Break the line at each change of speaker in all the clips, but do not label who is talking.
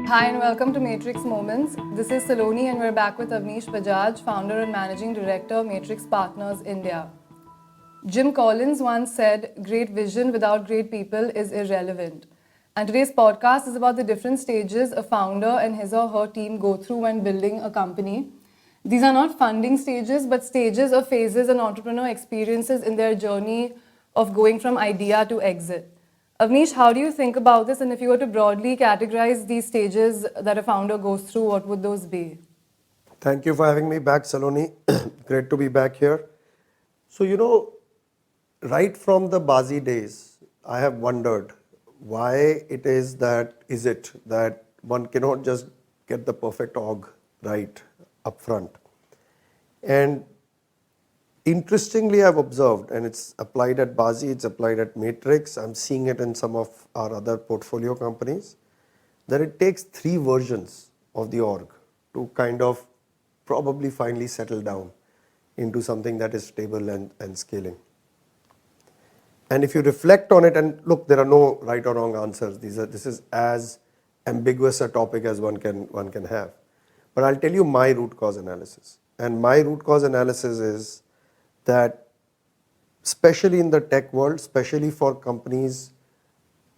Hi and welcome to Matrix Moments. This is Saloni and we're back with Avnish Bajaj, founder and managing director of Matrix Partners India. Jim Collins once said, "Great vision without great people is irrelevant." And today's podcast is about the different stages a founder and his or her team go through when building a company. These are not funding stages, but stages or phases an entrepreneur experiences in their journey of going from idea to exit. Avnish, how do you think about this? And if you were to broadly categorize these stages that a founder goes through, what would those be?
Thank you for having me back, Saloni. Great to be back here. So, right from the Bazi days, I have wondered why is it that one cannot just get the perfect org right up front. And interestingly, I've observed, and it's applied at Bazi, it's applied at Matrix, I'm seeing it in some of our other portfolio companies, that it takes 3 versions of the org to kind of probably finally settle down into something that is stable and scaling. And if you reflect on it, and look, there are no right or wrong answers. This is as ambiguous a topic as one can have. But I'll tell you my root cause analysis. And my root cause analysis is that, especially in the tech world, especially for companies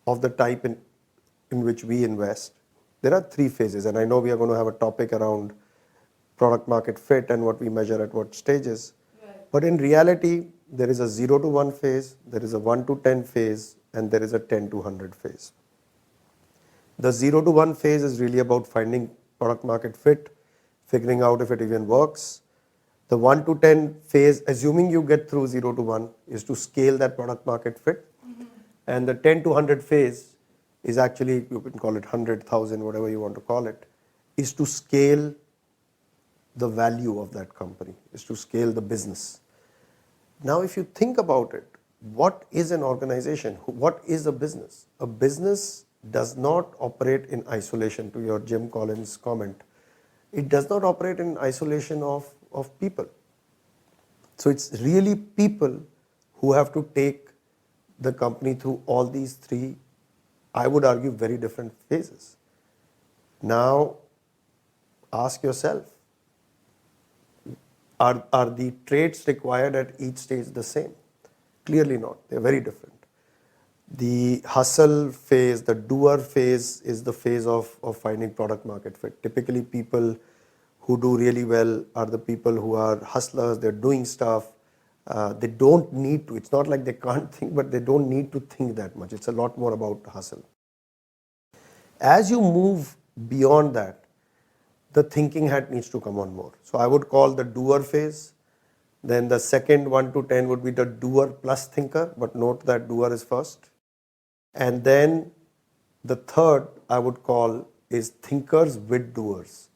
of the type in which we invest, there are 3 phases. And I know we are going to have a topic around product market fit and what we measure at what stages. Right. But in reality, there is a 0 to 1 phase, there is a 1 to 10 phase, and there is a 10 to 100 phase. The 0 to 1 phase is really about finding product market fit, figuring out if it even works. The 1 to 10 phase, assuming you get through 0 to 1, is to scale that product market fit. Mm-hmm. And the 10 to 100 phase is actually, you can call it 100,000, whatever you want to call it, is to scale the value of that company, is to scale the business. Now, if you think about it, what is an organization? What is a business? A business does not operate in isolation, to your Jim Collins comment. It does not operate in isolation of people. So it's really people who have to take the company through all these 3, I would argue, very different phases. Now, ask yourself, are the traits required at each stage the same? Clearly not. They're very different. The hustle phase, the doer phase, is the phase of finding product market fit. Typically, people who do really well are the people who are hustlers. They're doing stuff. They don't need to. It's not like they can't think, but they don't need to think that much. It's a lot more about hustle. As you move beyond that, the thinking hat needs to come on more. So I would call the doer phase. Then the second 1 to 10 would be the doer plus thinker, but note that doer is first. And then the third I would call is thinkers with doers,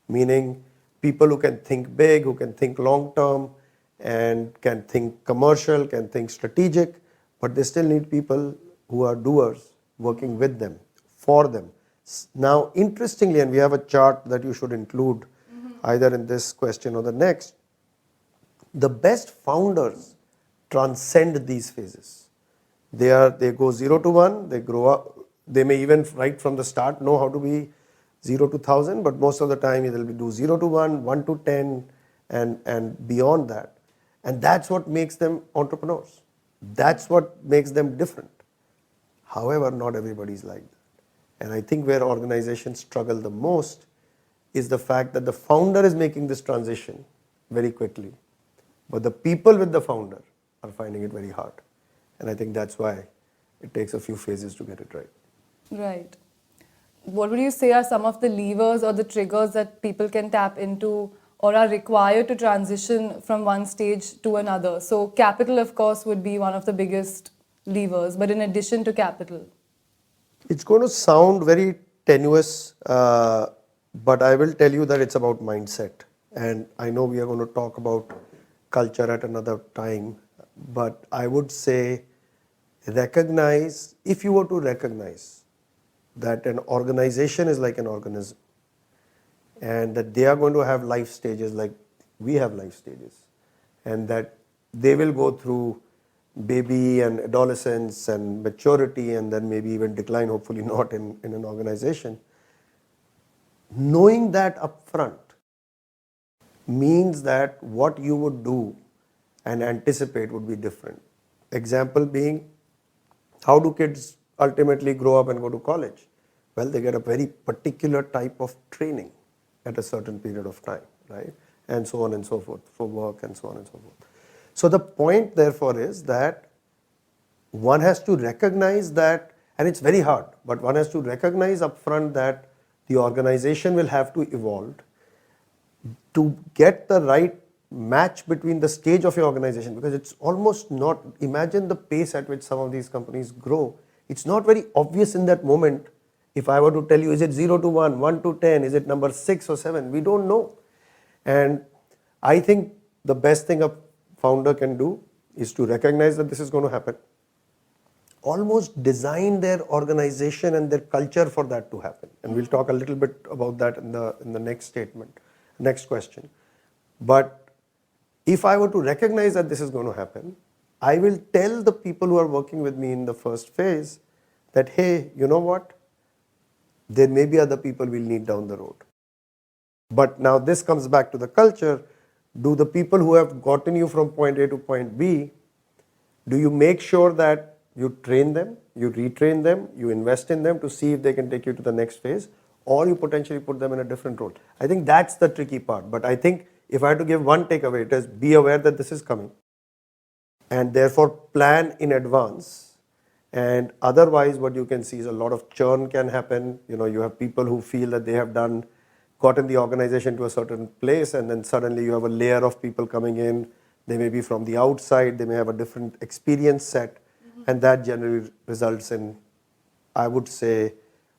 meaning people who can think big, who can think long term, and can think commercial, can think strategic, but they still need people who are doers working with them, for them. Now, interestingly, and we have a chart that you should include either in this question or the next, the best founders transcend these phases. They go 0 to 1, they grow up, they may even right from the start know how to be 0 to 1000, but most of the time they'll do 0 to 1, 1 to 10, and beyond that. And that's what makes them entrepreneurs. That's what makes them different. However, not everybody is like that. And I think where organizations struggle the most is the fact that the founder is making this transition very quickly, but the people with the founder are finding it very hard. And I think that's why it takes a few phases to get it right.
Right. What would you say are some of the levers or the triggers that people can tap into or are required to transition from one stage to another? So capital, of course, would be one of the biggest levers, but in addition to capital.
It's going to sound very tenuous, but I will tell you that it's about mindset. And I know we are going to talk about culture at another time, but I would say recognize, if you were to recognize that an organization is like an organism and that they are going to have life stages like we have life stages, and that they will go through baby and adolescence and maturity and then maybe even decline, hopefully not in an organization. knowing that upfront means that what you would do and anticipate would be different. Example being, how do kids ultimately grow up and go to college? Well, they get a very particular type of training at a certain period of time, right? And so on and so forth, for work and so on and so forth. So the point therefore is that one has to recognize that, and it's very hard, but one has to recognize upfront that the organization will have to evolve to get the right match between the stage of your organization, because it's almost not, imagine the pace at which some of these companies grow. It's not very obvious in that moment. If I were to tell you, is it 0 to 1, 1 to 10, is it number 6 or 7? We don't know. And I think the best thing a founder can do is to recognize that this is going to happen. Almost design their organization and their culture for that to happen. And we'll talk a little bit about that in the next statement, next question. But if I were to recognize that this is going to happen, I will tell the people who are working with me in the first phase that, hey, you know what? There may be other people we'll need down the road. But now this comes back to the culture. Do the people who have gotten you from point A to point B, do you make sure that you train them, you retrain them, you invest in them to see if they can take you to the next phase, or you potentially put them in a different role? I think that's the tricky part. But I think if I had to give one takeaway, it is be aware that this is coming and therefore plan in advance. And otherwise what you can see is a lot of churn can happen. You have people who feel that they have gotten the organization to a certain place, and then suddenly you have a layer of people coming in. They may be from the outside, they may have a different experience set, and that generally results in, I would say,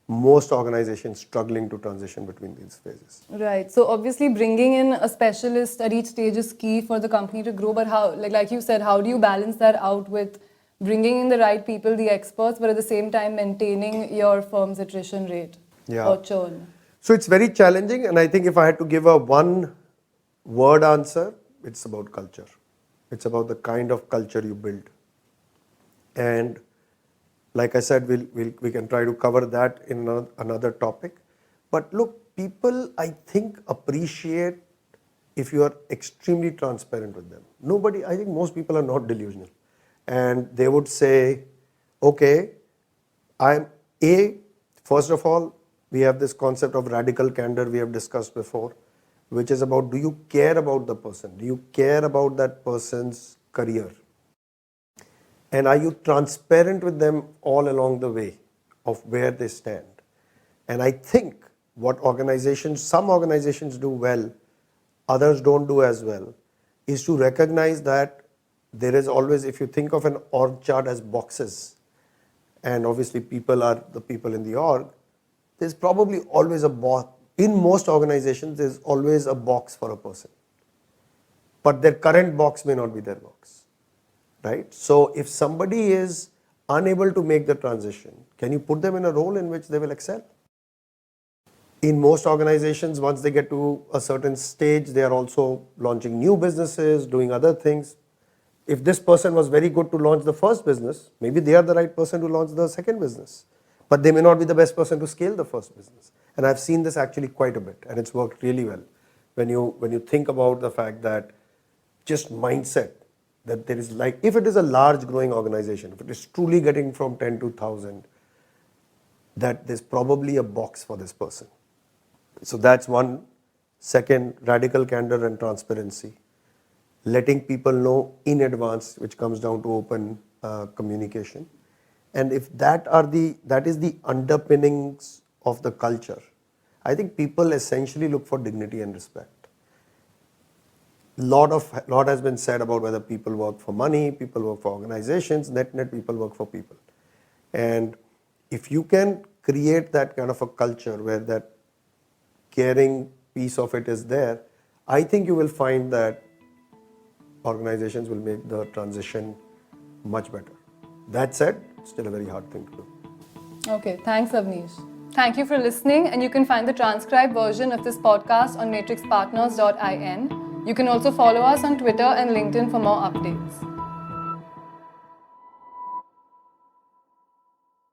most organizations struggling to transition between these phases.
Right. So obviously bringing in a specialist at each stage is key for the company to grow. But how, like you said, how do you balance that out with bringing in the right people, the experts, but at the same time maintaining your firm's attrition rate or churn?
So it's very challenging, and I think if I had to give a one-word answer, it's about culture. It's about the kind of culture you build. And like I said, we can try to cover that in another topic. But look, people, I think, appreciate if you are extremely transparent with them. I think most people are not delusional. And they would say, okay, first of all, we have this concept of radical candor we have discussed before, which is about, do you care about the person? Do you care about that person's career? And are you transparent with them all along the way of where they stand? And I think what some organizations do well, others don't do as well, is to recognize that there is always, if you think of an org chart as boxes, and obviously people are the people in the org, there's probably always a box. In most organizations, there's always a box for a person. But their current box may not be their box, right? So if somebody is unable to make the transition, can you put them in a role in which they will excel? In most organizations, once they get to a certain stage, they are also launching new businesses, doing other things. If this person was very good to launch the first business, maybe they are the right person to launch the second business. But they may not be the best person to scale the first business. And I've seen this actually quite a bit, and it's worked really well. When you think about the fact that just mindset, that there is like, if it is a large growing organization, if it is truly getting from 10 to 1,000, that there's probably a box for this person. So that's one. Second, radical candor and transparency. Letting people know in advance, which comes down to open communication. And if that is the underpinnings of the culture, I think people essentially look for dignity and respect. Lot has been said about whether people work for money, people work for organizations, net people work for people. And if you can create that kind of a culture where that caring piece of it is there, I think you will find that organizations will make the transition much better. That said, still a very hard thing to do.
Okay, thanks Avnish. Thank you for listening, and you can find the transcribed version of this podcast on matrixpartners.in. You can also follow us on Twitter and LinkedIn for more updates.